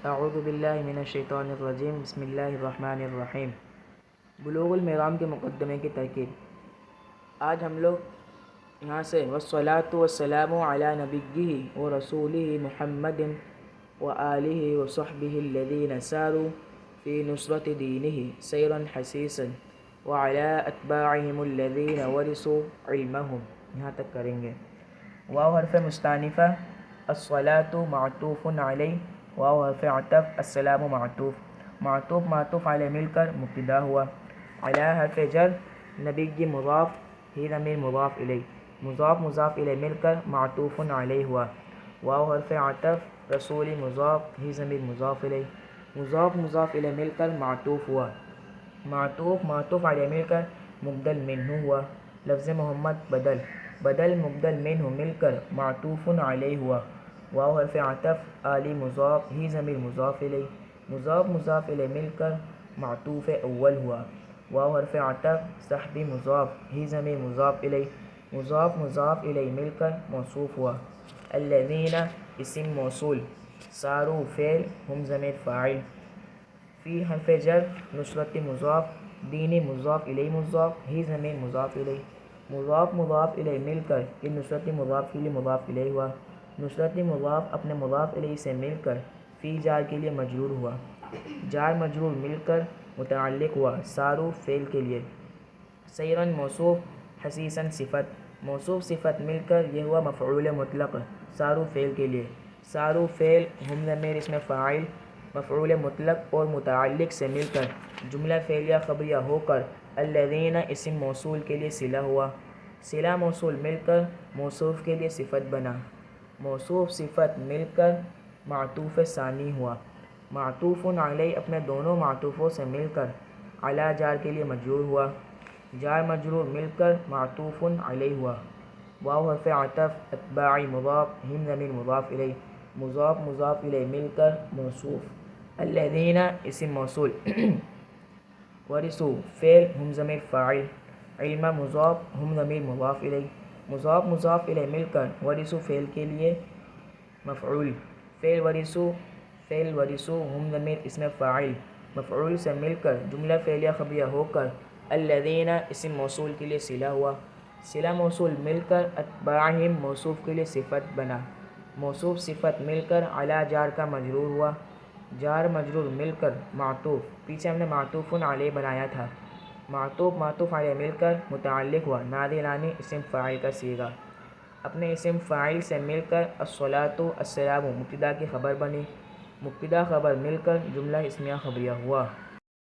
اعوذ باللہ من الشیطان الرجیم بسم اللہ الرحمن الرحیم۔ بلوغ المرام کے مقدمے کی ترکیب۔ آج ہم لوگ یہاں سے والصلاۃ والسلام علی نبیہ ورسولہ محمد وآلہ وصحبہ الذین ساروا فی نصرۃ دینہ سیرا حثیثا وعلی اتباعہم الذین ورثوا علمہم، یہاں تک کریں گے۔ واو حرف مستانفہ، الصلاۃ معطوف علی، واو حرف عطف، السلام معطوف علی مل کر مبتدا ہوا۔ علی حرف جر، نبی مضاف، ہی ضمیر مضاف الیہ، مضاف الیہ مل کر معطوف علیہ ہوا۔ واو حرف عطف، رسول مضاف، ہی ضمیر مضاف الیہ، مضاف الیہ مل کر معطوف ہوا۔ معطوف علیہ مل کر مبدل منہ ہوا۔ لفظ محمد بدل مبدل منہ مل کر معطوف علیہ ہوا۔ واو حرف عطف، آلی مضاف، ہی ضمیر مضاف الیہ، مضاف الیہ مل کر معطوف اول ہوا۔ واو حرف عطف، صحبی مضاف، ہی ضمیر مضاف الیہ، مضاف الیہ مل کر موصوف ہوا۔ الذین اسم موصول، ساروا فعل، ہم ضمیر فاعل۔ فی حرف جر، نصرت مضاف، دین مضاف الیہ ہی ضمیر مضاف الیہ، مضاف الیہ مل کر یہ نصرت مضاف کے لیے مضاف الیہ ہوا۔ نصرت مضاف اپنے مضاف الیہ سے مل کر فی جار کے لیے مجرور ہوا۔ جار مجرور مل کر متعلق ہوا ساروا فعل کے لیے۔ سیرا موصوف، حثیثا صفت مل کر یہ ہوا مفعول مطلق ساروا فعل کے لیے۔ ساروا فعل، ہم ضمیر اسم فاعل، مفعول مطلق اور متعلق سے مل کر جملہ فعلیہ خبریہ ہو کر الذین اسم موصول کے لیے صلہ ہوا۔ صلہ موصول مل کر موصوف کے لیے صفت بنا۔ موصوف صفت مل کر معطوف ثانی ہوا۔ معطوف علیہ اپنے دونوں معطوفوں سے مل کر علی جار کے لیے مجرور ہوا۔ جار مجرور مل کر معطوف علیہ ہوا۔ واو حرف عطف، اتباعی مضاف، ہم ضمیر مضاف الیہ، مضاف الیہ مل کر موصوف۔ الذین اسم موصول، ورثوا فعل، ہم ضمیر فاعل، علم مضاف، ہم ضمیر مضاف الیہ، مضاف الیہ مل کر ورثوا فعل کے لیے مفعول۔ فعل ورثوا، ہم ضمیر اسم فاعل، مفعول سے مل کر جملہ فعلیہ خبریہ ہو کر الذین اسم موصول کے لیے صلہ ہوا۔ صلہ موصول مل کر اتباعہم موصوف کے لیے صفت بنا۔ موصوف صفت مل کر علی جار کا مجرور ہوا۔ جار مجرور مل کر معطوف، پیچھے ہم نے معطوف علیہ بنایا تھا، معطوف علیہ مل کر متعلق ہوا نادرانی اسم فاعل کا صیغہ۔ اپنے اسم فاعل سے مل کر الصلاۃ السلام مبتدا کی خبر بنی، مبتدا خبر مل کر جملہ اسمیہ خبریہ ہوا۔